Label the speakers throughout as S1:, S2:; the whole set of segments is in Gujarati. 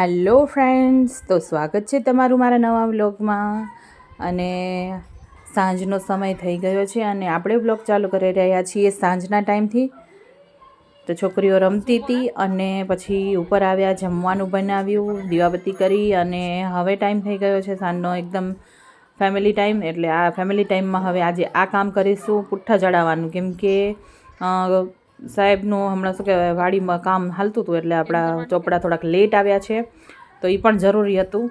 S1: હેલો ફ્રેન્ડ્સ, તો સ્વાગત છે તમારું મારા નવા વ્લોગમાં. અને સાંજનો સમય થઈ ગયો છે અને આપણે વ્લોગ ચાલુ કરી રહ્યા છીએ સાંજના ટાઈમથી. તો છોકરીઓ રમતી હતી અને પછી ઉપર આવ્યા, જમવાનું બનાવ્યું, દીવાબત્તી કરી અને હવે ટાઈમ થઈ ગયો છે સાંજનો એકદમ ફેમિલી ટાઈમ. એટલે આ ફેમિલી ટાઈમમાં હવે આજે આ કામ કરીશું, પુઠ્ઠા ચડાવવાનું. કેમ કે સાહેબનું હમણાં શું કહેવાય, વાડીમાં કામ હાલતું હતું એટલે આપણા ચોપડા થોડાક લેટ આવ્યા છે. તો એ પણ જરૂરી હતું,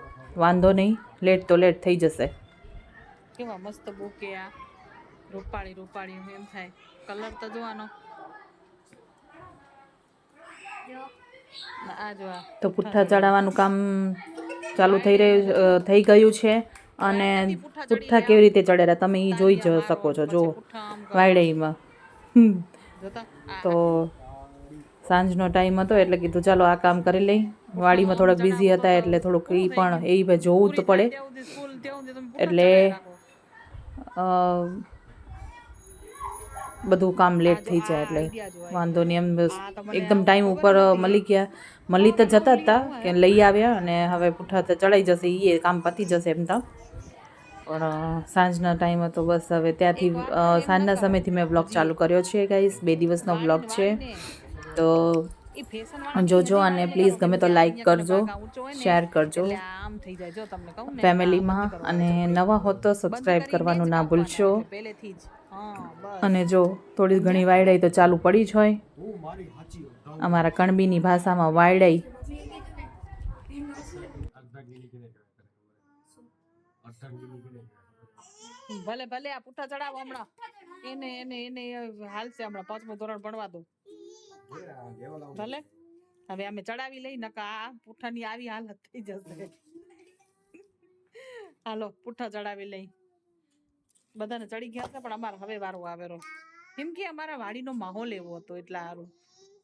S1: વાંધો નહીં, લેટ તો લેટ થઈ જશે. કેવા મસ્ત બુકે આ રૂપાળી રૂપાળી એમ થાય, કલર તો જોવાનો. આ જો તો પુઠ્ઠા ચડાવવાનું કામ ચાલુ થઈ ગયું છે. અને પુઠ્ઠા કેવી રીતે ચડેલા તમે એ જોઈ શકો છો, જો વાયડાઈમાં. તો સાંજનો ટાઈમ હતો એટલે કીધું ચાલો આ કામ કરી લઈ. વાડીમાં થોડાક બિઝી હતા એટલે થોડુંક એ પણ જોવું તો પડે. એટલે બધું કામ લેટ થઈ જાય એટલે વાંધો નહીં. એમ એકદમ ટાઈમ ઉપર મળી તો જતા હતા કે લઈ આવ્યા અને હવે પુઠ્ઠા તો ચડાઈ જશે, એ કામ પતી જશે એમ તો. પણ સાંજના ટાઈમ હતો બસ. હવે ત્યાંથી સાંજના સમયથી મેં બ્લોગ ચાલુ કર્યો છે ગાઈસ. 2 દિવસનો બ્લોગ છે, તો જોજો અને પ્લીઝ ગમે તો લાઈક કરજો, શેર કરજો ફેમિલીમાં, અને નવા હો તો સબસ્ક્રાઈબ કરવાનું ના ભૂલશો. અને જો થોડી ઘણી વાયડાઈ તો ચાલુ પડી જ હોય. અમારા કણબીની ભાષામાં વાયડાઈ. ભલે ભલે આ પુઠ્ઠા ચડાવો હમણાં. એને એને એને હાલશે હમણાં 5મું ધોરણ ભણવા દો. ભલે હવે અમે ચડાવી લઈ, નકા આ પુઠ્ઠાની આવી હાલત થઈ જશે. હાલો પુઠ્ઠા ચડાવી લઈ. બધાને ચડી ગયા હતા પણ અમારે હવે વારો આવેરો. કેમ કે અમારા વાડીનો માહોલ એવો હતો એટલે સારું.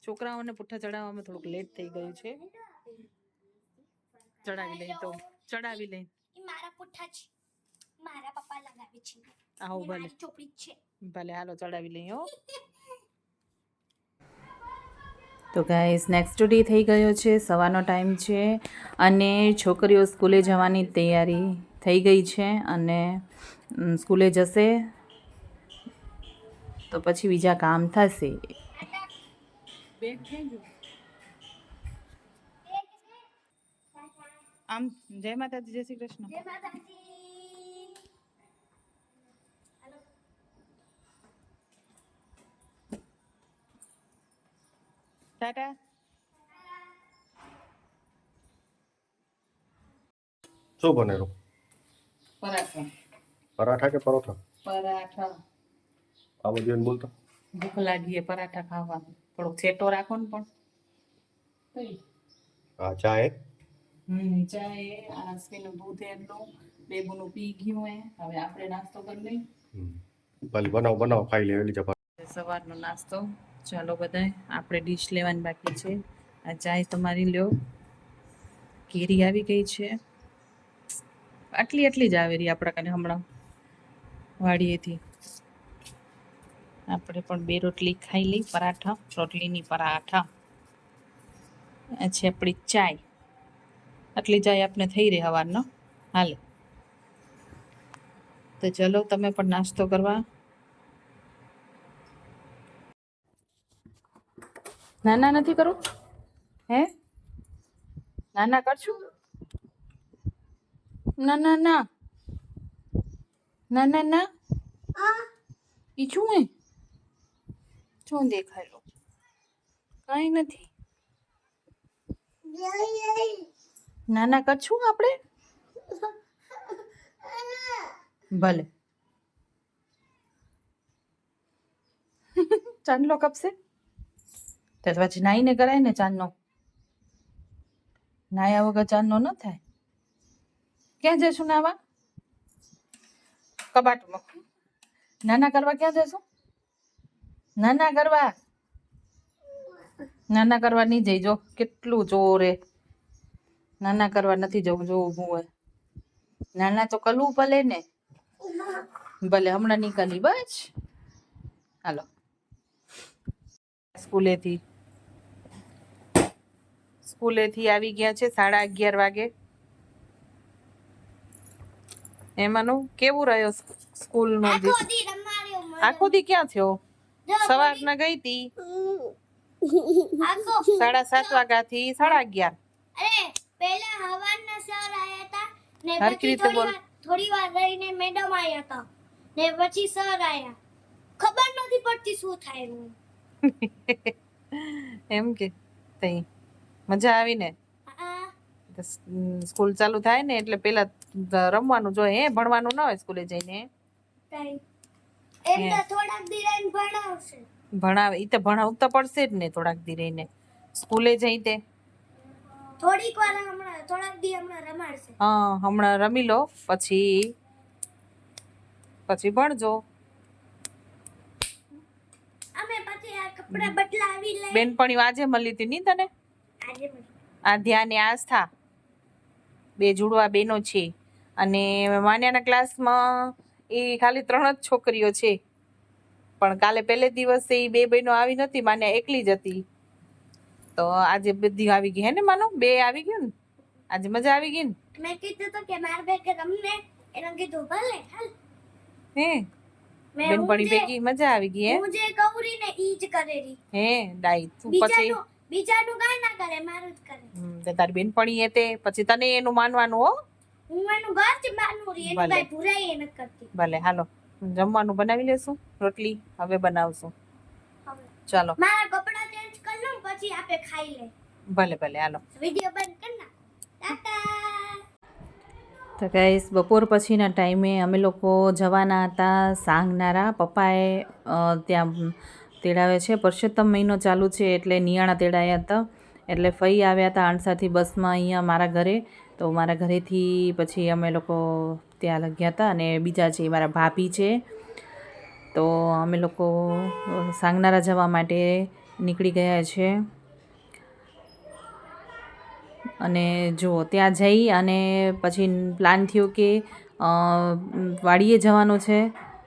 S1: છોકરાઓને પુઠ્ઠા ચડાવવામાં થોડુંક લેટ થઈ ગયું છે. ચડાવી લઈ તો ચડાવી લઈ. મારા પુઠ્ઠા છે, મારા પપ્પા લગાવે છે. આવો ભલે ચોપડી છે. ભલે હાલો ચડાવી લઈ હો. તો ગાઈસ નેક્સ્ટ ડે થઈ ગયો છે, સવારનો ટાઈમ છે અને છોકરીઓ સ્કૂલે જવાની તૈયારી થઈ ગઈ છે અને સ્કૂલે જશે તો પછી બીજા કામ થશે. આમ જય માતાજી, જય શ્રી કૃષ્ણ. ટાટા.
S2: શું બનેલું?
S1: પરાઠા.
S2: પરાઠા કે પરોઠા?
S1: પરાઠા.
S2: આ બધું બોલતો
S1: ભૂખ લાગી પરાઠા ખાવા. થોડોક છેટો રાખો ને પણ.
S2: હા ચા એ
S1: ચા એ આસમીનું દૂધ એટલું બેબુનું પી ગયું હે. હવે આપણે નાસ્તો કરી લઈ.
S2: ભલે બનાવો ખાઈ લે એલી ચપાતી.
S1: સવારનો નાસ્તો. ચાલો બધાય આપણે ડીશ લેવાની બાકી છે. આ ચાય તમારી લ્યો. કેરી આવી ગઈ છે, આટલી જ આવે રહી આપણા કને હમણાં વાડીએથી. આપણે પણ 2 રોટલી ખાઈ લઈ. પરાઠા, રોટલીની પરાઠા. આ છે આપણી ચાય. આટલી ચાય આપણે થઈ રહી સવારનો. હાલે તો ચલો તમે પણ નાસ્તો કરવા. નાના નથી કરું હે? નાના કરશું? ના ના ના ના ના ના ઈ શું હે? શું દેખાય? કઈ નથી. નાના કરશું આપણે? ભલે. ચાંદલો કપશે તો પછી નાઈને કરાય ને. ચાંદનો નાયા વગર ચાંદનો ન થાય. ક્યાં જઈશું નાવા? કબાટમાં. નાના કરવા ક્યાં જઈશું? નાના કરવા નહીં જઈજો. કેટલું જોરે. નાના કરવા નથી જવું. જો ઊભું હોય. નાના તો કરવું ભલે ને. ભલે હમણાં નીકળી બસ. હાલો સ્કૂલેથી સ્કૂલેથી આવી ગયા છે 11:30 વાગે. એમાંનું કેવું રહ્યો સ્કૂલનો દિવસ? આખો દી ક્યાં થયો? સવારના ગઈ તી 7:30 વાગ્યાથી 11:30.
S3: પહેલા હવારના સર આયા હતા ને
S1: હરખી
S3: પછી
S1: રીતે બોલ.
S3: થોડી વાર રહીને મેડમ આયા હતા ને પછી સર આયા. ખબર નથી પડતી શું થાય એનું.
S1: એમ કે તઈ મજા આવી ને?
S3: આ
S1: તો સ્કૂલ ચાલુ થાય ને એટલે પેલા રમવાનું જોઈએ, હે ભણવાનું ના હોય સ્કૂલે જઈને.
S3: ટાઈમ એમ તો થોડાક દી રહીને ભણાવશે.
S1: ભણાવે ઈ તો ભણાવવું તો પડશે જ ને થોડાક દી રહીને. સ્કૂલે જઈ તે
S3: થોડીક વાર હમણાં થોડાક દી હમણાં રમાડશે.
S1: હા હમણાં રમી લો પછી ભણજો.
S3: અમે પછી આ કપડા બદલાવી લઈ
S1: બેનપણીઓ આજે મળી હતી ની તને?
S3: આજે પણ.
S1: આધ્યા ને આસ્થા 2 જુડવા બેનો છે. અને માન્યાના ક્લાસમાં એ ખાલી 3 જ છોકરીઓ છે. પણ કાલે પહેલે દિવસે એ 2 બહેનો આવી નથી, માન્યા એકલી જ હતી. તો આજે બધી આવી ગઈ હે ને માનો? 2 આવી ગયું ને આજે મજા આવી ગઈ ને?
S3: મેં કીધું તો કે માર બેગ રમને એને કીધું ભલે હાલ.
S1: હે
S3: મેં
S1: બેનપણી ભેગી મજા આવી ગઈ હે?
S3: હું જે કવરી ને ઈ જ કરેલી.
S1: હે ડાઈ તું પછી
S3: બીજાનું કાઈ ના કરે મારું જ કરે.
S1: તે તારી બેનપણી એ તે પછી તને એનું માનવાનું હો.
S3: હું એનું ઘર જ માનું રી એનું
S1: ભલે.
S3: કાઈ ભૂરાઈ ન કરતી.
S1: ભલે હાલો જમવાનું બનાવી લેશું. રોટલી હવે બનાવશું.
S3: હવે
S1: ચાલો
S3: મારા કપડા ચેન્જ કરી લઉં પછી આપે ખાઈ લે.
S1: ભલે ભલે હાલો.
S3: વિડિયો બંધ કર ના. ટાટા.
S1: તો ગાઈસ બપોર પછીના ટાઈમે અમે લોકો જવાના હતા સાંગનારા. પપ્પાએ ત્યાં તેડાવે છે. પરસોત્તમ મહિનો ચાલુ છે એટલે નિયાણા તેડાયા હતા. એટલે ફઈ આવ્યા હતા આણસાથી બસમાં અહીંયા મારા ઘરે. તો મારા ઘરેથી પછી અમે લોકો ત્યાં લગ્યા હતા. અને બીજા છે મારા ભાભી છે. તો અમે લોકો સાંગનારા જવા માટે નીકળી ગયા છે. અને જો ત્યાં જઈ અને પછી પ્લાન થયો કે વાડીએ જવાનું છે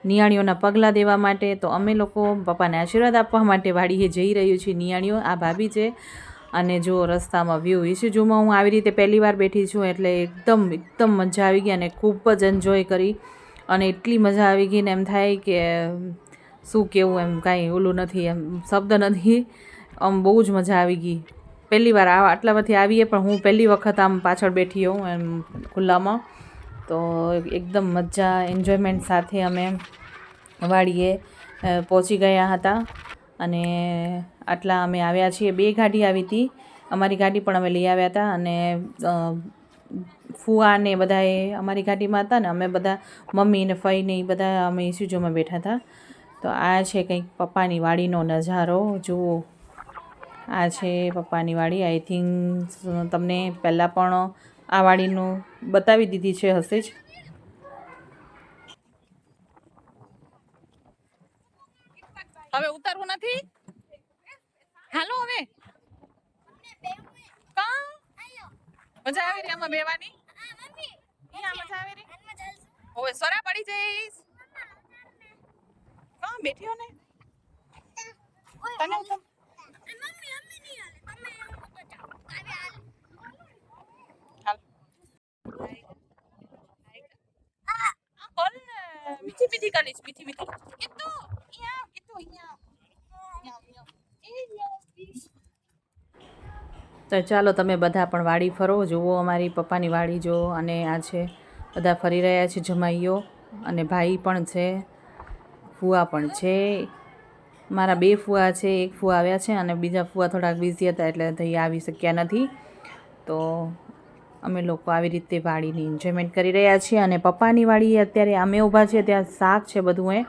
S1: નિયાણીઓના પગલાં દેવા માટે. તો અમે લોકો પપ્પાને આશીર્વાદ આપવા માટે વાડીએ જઈ રહ્યું છીએ નિયાણીઓ. આ ભાભી છે. અને જો રસ્તામાં વ્યૂ ઇસ્યુઝુમાં હું આવી રીતે પહેલી વાર બેઠી છું એટલે એકદમ મજા આવી ગઈ અને ખૂબ જ એન્જોય કરી. અને એટલી મજા આવી ગઈ ને એમ થાય કે શું કહેવું, એમ કાંઈ ઓલું નથી, એમ શબ્દ નથી. આમ બહુ જ મજા આવી ગઈ. પહેલી વાર આટલામાંથી આવીએ પણ હું પહેલી વખત આમ પાછળ બેઠી હોઉં એમ ખુલ્લામાં. તો એકદમ મજા એન્જોયમેન્ટ સાથે અમે વાડીએ પહોંચી ગયા હતા. અને આટલા અમે આવ્યા છીએ. 2 ગાડી આવી હતી. અમારી ગાડી પણ અમે લઈ આવ્યા હતા. અને ફુવા ને બધાએ અમારી ગાડીમાં હતા ને અમે બધા મમ્મી ને ફઈ ને એ બધા અમે ઇસ્યુઝોમાં બેઠા હતા. તો આ છે કંઈક પપ્પાની વાડીનો નજારો જુઓ. આ છે પપ્પાની વાડી. આઈ થિંક તમને પહેલાં પણ આ વાડીનું બતાવી દીધી છે હશે જ. હવે ઉતારવું નથી. હાલો હવે કા મજા આવી રહી આમાં બેવાની? અહીંયા મજા આવી રહી? હવે સોરા પડી જઈશ. કા બેઠ્યો ને તને ઉતર. મીઠી મીઠી કરીશ. મીઠી મીઠી કેટલું અહીંયા. તો ચાલો તમે બધા પણ વાડી ફરો. જુઓ અમારી પપ્પાની વાડી જુઓ. અને આ છે બધા ફરી રહ્યા છે જમાઈઓ. અને ભાઈ પણ છે, ફુવા પણ છે. મારા 2 ફુવા છે. એક ફુવા આવ્યા છે અને બીજા ફુવા થોડાક બિઝી હતા એટલે થઈ આવી શક્યા નથી. તો અમે લોકો આવી રીતે વાડીની એન્જોયમેન્ટ કરી રહ્યા છીએ. અને પપ્પાની વાડી અત્યારે અમે ઊભા છીએ ત્યાં શાક છે બધું.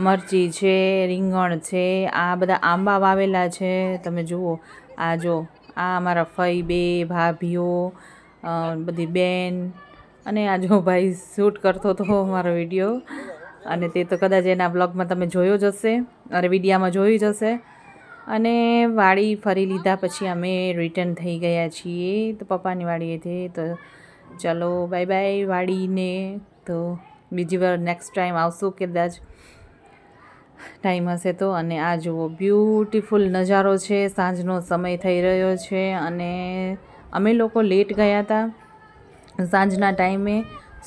S1: મરચી છે, રીંગણ છે, આ બધા આંબા વાવેલા છે. તમે જુઓ આ જો આ અમારા ફઈ 2 ભાભીઓ બધી બેન. અને આ જો ભાઈ શૂટ કરતો હતો મારો વિડીયો. અને તે તો કદાચ એના બ્લોગમાં તમે જોયો જ હશે અને વિડીયામાં જોયું જ હશે. અને વાડી ફરી લીધા પછી અમે રિટર્ન થઈ ગયા છીએ તો પપ્પાની વાડીએથી. તો ચાલો બાય બાય વાડીને. તો બીજી વાર નેક્સ્ટ ટાઈમ આવશું કદાચ. ટાઈમ હશે તો. અને આ જુઓ બ્યુટીફુલ નજારો છે, સાંજનો સમય થઈ રહ્યો છે અને અમે લોકો લેટ ગયા હતા. સાંજના ટાઈમે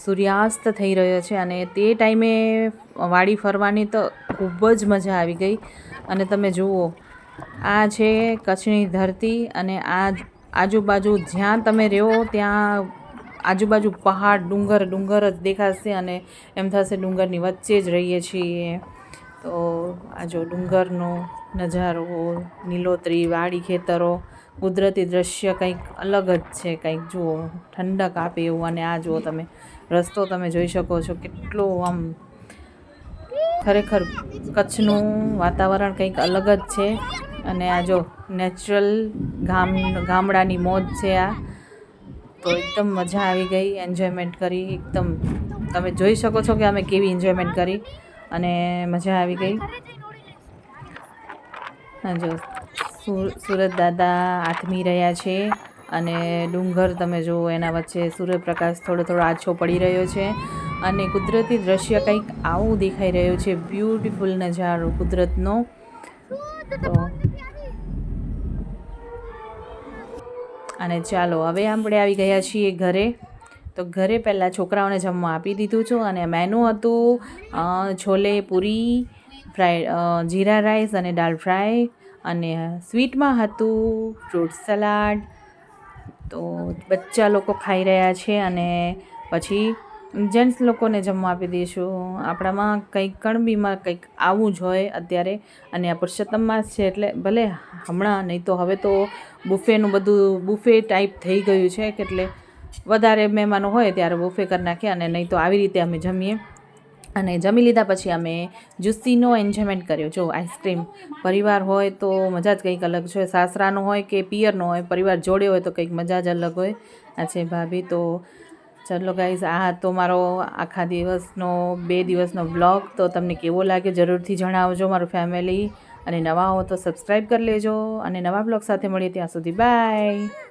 S1: સૂર્યાસ્ત થઈ રહ્યો છે અને તે ટાઈમે વાડી ફરવાની તો ખૂબ જ મજા આવી ગઈ. અને તમે જુઓ આ છે કચ્છની ધરતી અને આ આજુબાજુ જ્યાં તમે રહો ત્યાં આજુબાજુ પહાડ ડુંગર જ દેખાશે અને એમ થશે ડુંગરની વચ્ચે જ રહીએ છીએ. તો આ જો ડુંગરનો નજારો, લીલોતરી, વાડી ખેતરો, કુદરતી દ્રશ્ય કંઈક અલગ જ છે. કંઈક જુઓ ઠંડક આપે એવું. અને આ જુઓ તમે રસ્તો તમે જોઈ શકો છો કેટલો આમ ખરેખર કચ્છનું વાતાવરણ કંઈક અલગ જ છે. અને આ જો નેચરલ ગામડાની મોજ છે આ. તો એકદમ મજા આવી ગઈ, એન્જોયમેન્ટ કરી એકદમ. તમે જોઈ શકો છો કે અમે કેવી એન્જોયમેન્ટ કરી અને મજા આવી ગઈ. જો સુરત દાદા આથમી રહ્યા છે અને ડુંગર તમે જુઓ એના વચ્ચે સૂર્યપ્રકાશ થોડો આછો પડી રહ્યો છે અને કુદરતી દ્રશ્ય કંઈક આવું દેખાઈ રહ્યું છે. બ્યુટીફુલ નજારો કુદરતનો. તો અને ચાલો હવે આપણે આવી ગયા છીએ ઘરે. તો ઘરે પહેલાં છોકરાઓને જમવા આપી દીધું છું અને મેનુ હતું છોલે પૂરી, જીરા રાઈસ અને દાળ ફ્રાય અને સ્વીટમાં હતું ફ્રૂટ સલાડ. તો બચ્ચા લોકો ખાઈ રહ્યા છે અને પછી જેન્ટ્સ લોકોને જમવા આપી દઈશું. આપણામાં કંઈક કણબીમાં કંઈક આવું જ હોય અત્યારે. અને આ પુરુષોત્તમ માસ છે એટલે ભલે હમણાં નહીં તો હવે તો બુફેનું બધું બુફે ટાઈપ થઈ ગયું છે કે એટલે વધારે મહેમાનો હોય ત્યારે બુફે કરી નાખીએ અને નહીં તો આવી રીતે અમે જમીએ. અને જમી લીધા પછી અમે જુસ્સીનો એન્જોયમેન્ટ કર્યો. જો આઈસ્ક્રીમ પરિવાર હોય તો મજા જ કંઈક અલગ છે. સાસરાનો હોય કે પિયરનો હોય, પરિવાર જોડે હોય તો કંઈક મજા જ અલગ હોય. આ છે ભાભી. તો ચલો ગાઈઝ, આ હતો મારો આખા દિવસનો 2 દિવસનો વ્લોગ. તો તમને કેવો લાગે જરૂરથી જણાવજો મારું ફેમિલી. અને નવા હો તો સબસ્ક્રાઈબ કરી લેજો અને નવા વ્લોગ સાથે મળીએ ત્યાં સુધી બાય.